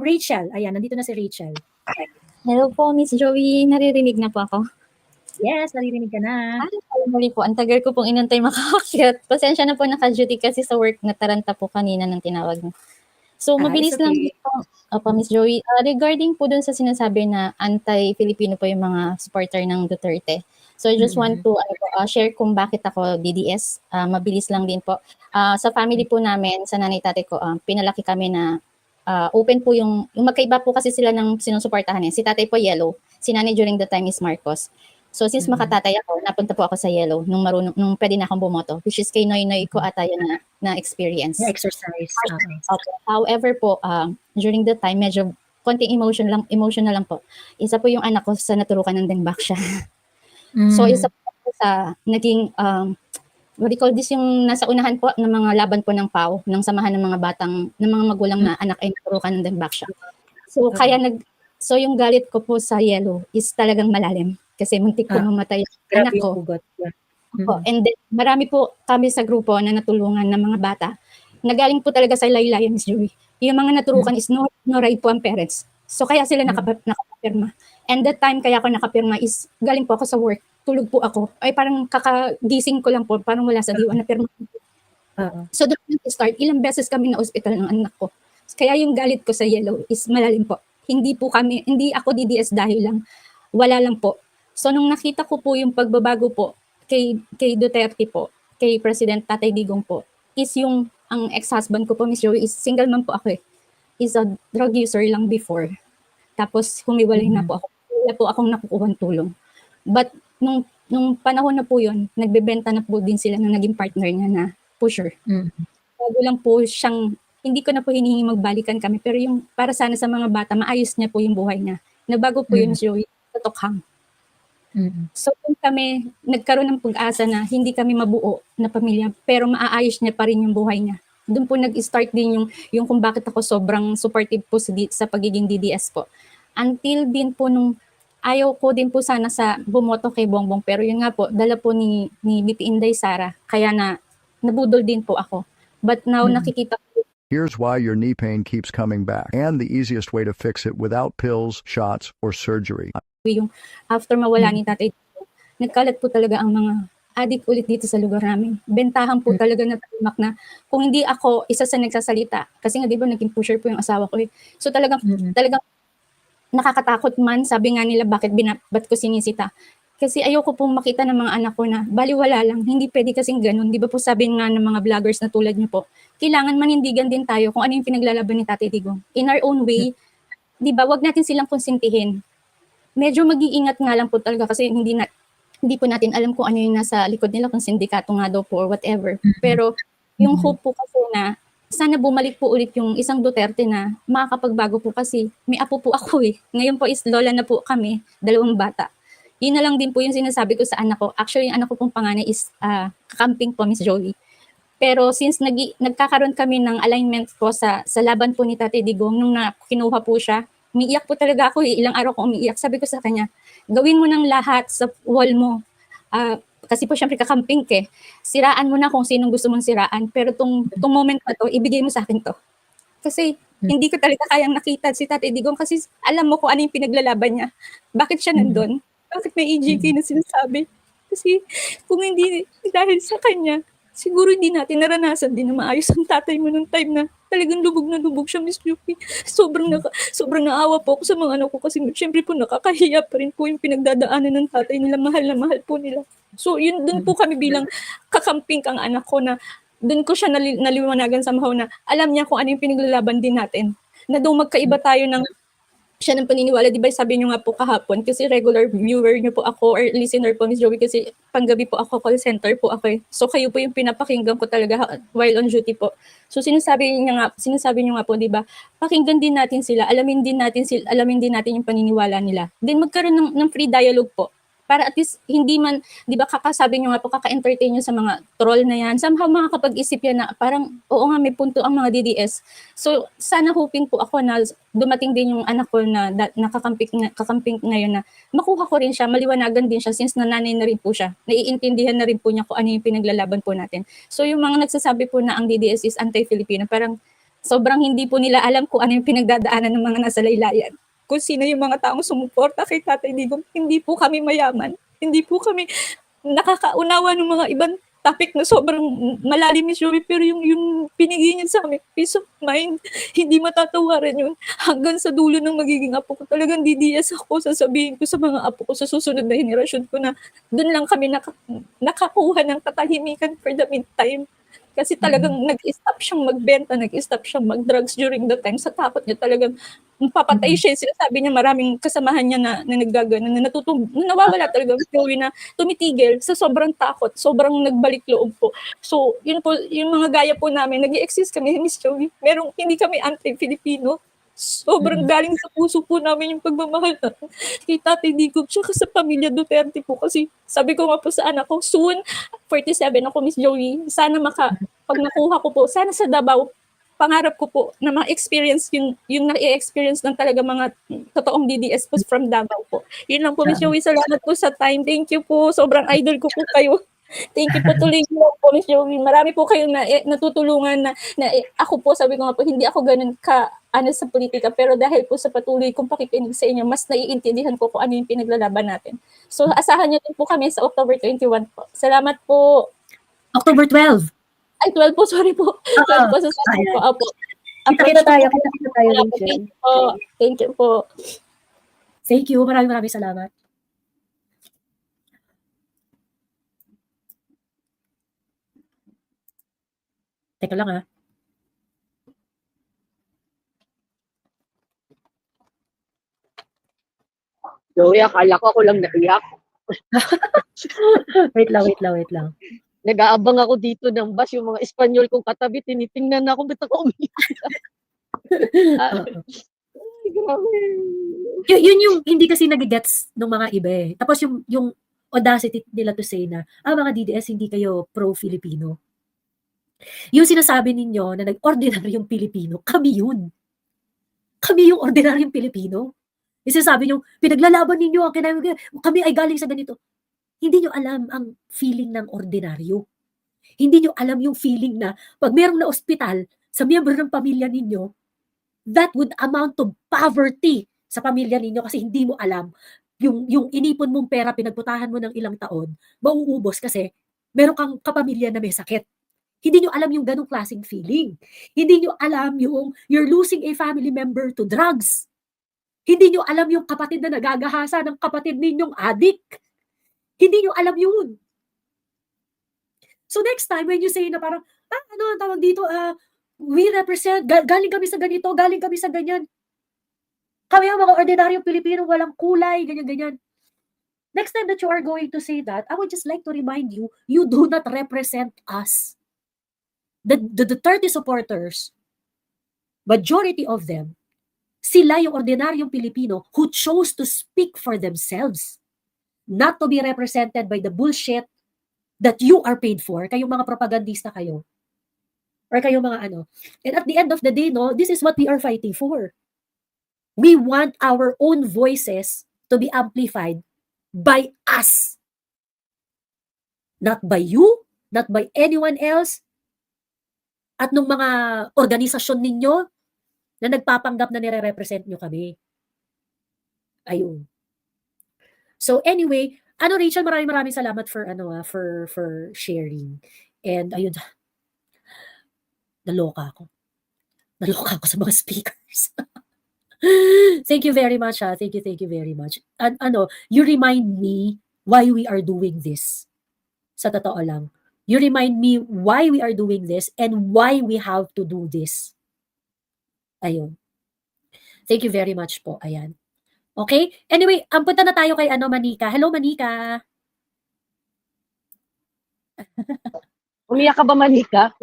Rachel. Ayan, nandito na si Rachel. Hello po, Miss Joey. Naririnig na po ako. Yes, naririnig ka na. Muli po. Ang tagal ko pong inantay makakakyat. Pasensya na po naka-duty kasi sa work nataranta po kanina ng tinawag niyo. So, mabilis lang po. Opo, Miss Joey. Regarding po dun sa sinasabi na anti-Filipino po yung mga supporter ng Duterte. So, I just want to share kung bakit ako DDS. Mabilis lang din po. Sa family po namin, sa nanay-tatay ko, pinalaki kami na open po yung magkaiba po kasi sila ng sinusuportahan eh. Si tatay po yellow, si nanay during the time is Marcos. So since makatatay ako, napunta po ako sa yellow nung pwede na akong bumoto, which is kay Noy ko ata yun na experience. Na exercise. Okay. However po, during the time, medyo konting emotional lang po. Isa po yung anak ko sa naturukan ng dengbak siya. So isa po sa naging what do you call this, yung nasa unahan po ng mga laban po ng PAO, ng samahan ng mga ng mga magulang na anak ay naturukan ng dengbak siya. So kaya so yung galit ko po sa yellow is talagang malalim kasi muntik po mamatay ang anak ko. And then marami po kami sa grupo na natulungan ng mga bata. Nagaling po talaga sa laylayan, Miss Joey. Yung mga naturukan is no right po ang parents. So kaya sila nakapirma. And that time kaya ako nakapirma is galing po ako sa work. Tulog po ako. Ay parang kakagising ko lang po, parang wala sa diwa na pirma. So doon start, ilang beses kami na ospital ng anak ko. Kaya yung galit ko sa yellow is malalim po. Hindi ako DDS dahil lang, wala lang po. So nung nakita ko po yung pagbabago po kay Duterte po, kay President Tatay Digong po, is yung ang ex-husband ko po, Miss Joey, is single man po ako eh. Is a drug user lang before. Tapos humiwalay na po ako. Wala po akong nakukuhang tulong. But nung panahon na po yun, nagbebenta na po din sila ng naging partner niya na pusher. Bago lang po siyang, hindi ko na po hinihingi magbalikan kami, pero yung para sana sa mga bata, maayos niya po yung buhay niya. Nabago po yun, Joey, sa Tokhang. So kung kami nagkaroon ng pag-asa na hindi kami mabuo na pamilya, pero maaayos niya pa rin yung buhay niya. Doon po nag-start din yung kung bakit ako sobrang supportive po sa pagiging DDS po. Until din po nung ayaw ko din po sana sa bumoto kay Bongbong, pero yun nga po, dala po ni BP Inday Sara, kaya nabudol din po ako. But now nakikita ko. Here's why your knee pain keeps coming back and the easiest way to fix it without pills, shots, or surgery. Yung after mawala ni Tatay, nagkalat po talaga ang mga addict ulit dito sa lugar namin. Bentahan po talaga na tamak na kung hindi ako isa sa nagsasalita, kasi nga di ba naging pusher po yung asawa ko eh. So talagang nakakatakot man, sabi nga nila ba't ko sinisita. Kasi ayoko pong makita ng mga anak ko na baliwala lang, hindi pwede kasing ganun. Di ba po sabi nga ng mga vloggers na tulad niyo po, kailangan manindigan din tayo kung ano yung pinaglalaban ni Tatay Digong. In our own way, di ba, wag natin silang konsintihin. Medyo mag-iingat nga lang po talaga kasi hindi po natin alam kung ano yung nasa likod nila, kung sindikato nga daw po or whatever. Pero yung hope po kasi na sana bumalik po ulit yung isang Duterte na makakapagbago po kasi may apo po ako eh. Ngayon po is lola na po kami, 2 bata. Yun na lang din po yung sinasabi ko sa anak ko. Actually, yung anak ko pong panganay is kakamping po, Miss Joey. Pero since nagkakaroon kami ng alignment po sa laban po ni Tatay Digong, nung kinuha po siya, umiiyak po talaga ako ilang araw ko umiiyak. Sabi ko sa kanya, gawin mo ng lahat sa wall mo. Kasi po syempre kakamping ke. Siraan mo na kung sinong gusto mong siraan. Pero tong moment na to, ibigay mo sa akin to. Kasi hindi ko talaga kayang nakita si Tatay Digong kasi alam mo kung ano yung pinaglalaban niya. Bakit siya nandun? Bakit may EJK na sinasabi? Kasi kung hindi dahil sa kanya, siguro hindi natin naranasan din na maayos ang tatay mo nung time na talagang lubog na lubog siya, Miss Yuki. Sobrang naawa po ako sa mga anak ko kasi syempre po nakakahiya pa rin po yung pinagdadaanan ng tatay nila. Mahal na mahal po nila. So yun, dun po kami bilang kakamping kang anak ko na dun ko siya naliwanagan somehow na alam niya kung ano yung pinaglalaban din natin. Na daw magkaiba tayo ng siya ng paniniwala, di ba sabi niyo nga po kahapon, kasi regular viewer niyo po ako or listener po, Miss Joey, kasi panggabi po ako, call center po ako eh. So kayo po yung pinapakinggan ko talaga while on duty po. So sinasabi niyo nga po, di ba, pakinggan din natin sila, alamin din natin yung paniniwala nila. Then magkaroon ng free dialogue po. Para at least hindi man, di ba kakasabi nyo nga po, kaka-entertain nyo sa mga troll na yan, somehow makakapag-isip yan na parang, oo nga may punto ang mga DDS. So sana hoping po ako na dumating din yung anak ko na kakamping ngayon na makuha ko rin siya, maliwanagan din siya since nananay na rin po siya. Naiintindihan na rin po niya kung ano yung pinaglalaban po natin. So yung mga nagsasabi po na ang DDS is anti-Filipino, parang Sobrang hindi po nila alam kung ano yung pinagdadaanan ng mga nasa laylayan. Kung sino yung mga taong sumuporta kay Tatay Digong. Hindi po kami mayaman. Hindi po kami nakakaunawa ng mga ibang topic na sobrang malalim ni Joey, pero yung pinigay niya sa amin, peace of mind, hindi matatawaran yun. Hanggang sa dulo ng magiging apo ko, talagang didiyas ako, sasabihin ko sa mga apo ko sa susunod na henerasyon ko na doon lang kami nakakuha ng katahimikan for the meantime. Kasi talagang nag-stop siyang magbenta, nag-stop siyang mag-drugs during the time. Sa takot niya talagang papatay siya. Sinasabi niya maraming kasamahan niya na naggagano, na nawawala talaga si Joey na tumitigil sa sobrang takot, sobrang nagbalik loob po. So, yun po, yung mga gaya po namin, nag-exist kami, Miss Joey. Hindi kami anti-Filipino. Sobrang galing sa puso po namin yung pagmamahal natin kay Tatay Digong tsaka sa pamilya Duterte po. Kasi sabi ko nga po sa anak ko, soon, 47 ako, Miss Joey. Sana pag nakuha ko po, sana sa Davao, pangarap ko po na ma-experience yung na-experience ng talaga mga totoong DDS po from Davao po. Yun lang po, Miss Joey. Salamat po sa time. Thank you po. Sobrang idol ko po kayo. Thank you po, tuloy mo po, Miss Joey. Marami po kayong natutulungan na ako po, sabi ko nga po, hindi ako ganun sa politika, pero dahil po sa patuloy kong pakikinig sa inyo, mas naiintindihan ko kung ano yung pinaglalaban natin. So, asahan niyo din po kami sa October 21 po. Salamat po. October 12. Ay, 12 po, sorry po. 12 po sa sabi po. Opo. Kita tayo, Rachel. Thank you po. Thank you po. Thank you. Maraming salamat. Teka lang ha. Joey, akala ko ako lang naiyak. Wait lang. Nag-aabang ako dito ng bus, yung mga Espanyol kong katabi, tinitingnan na ako, ba't ako umiyak? Ay, grabe. Yun yung hindi kasi nagigets ng mga iba eh. Tapos yung audacity nila to say na, mga DDS, hindi kayo pro-Filipino. Yung sinasabi ninyo na nag-ordinaryong Pilipino, kami yun. Kami yung ordinaryong Pilipino. Yung sinasabi nyo, pinaglalaban ninyo, kami ay galing sa ganito. Hindi nyo alam ang feeling ng ordinaryo. Hindi nyo alam yung feeling na pag merong na ospital sa miyembro ng pamilya ninyo, that would amount to poverty sa pamilya ninyo kasi hindi mo alam yung inipon mong pera, pinagputahan mo ng ilang taon, mauubos kasi meron kang kapamilya na may sakit. Hindi nyo alam yung ganong klaseng feeling. Hindi nyo alam yung you're losing a family member to drugs. Hindi nyo alam yung kapatid na nagagahasa ng kapatid ninyong adik. Hindi nyo alam yun. So next time when you say na parang, ano ang tawag dito, we represent, galing kami sa ganito, galing kami sa ganyan. Kami ang mga ordinaryong Pilipino, walang kulay, ganyan-ganyan. Next time that you are going to say that, I would just like to remind you, you do not represent us. The Duterte supporters, majority of them, sila yung ordinaryong Pilipino who chose to speak for themselves, not to be represented by the bullshit that you are paid for, kayong mga propagandista kayo. Or kayong mga ano. And at the end of the day, no, this is what we are fighting for. We want our own voices to be amplified by us. Not by you, not by anyone else. At nung mga organisasyon ninyo na nagpapanggap na nire-represent nyo kami. Ayun. So anyway, Rachel, maraming salamat for for sharing. And ayun, naloka ako sa mga speakers. Thank you very much. Thank you very much. And you remind me why we are doing this. Sa totoo lang. You remind me why we are doing this and why we have to do this. Ayun. Thank you very much po. Ayan. Okay? Anyway, punta na tayo kay Manika. Hello, Manika. Umiyak ka ba, Manika?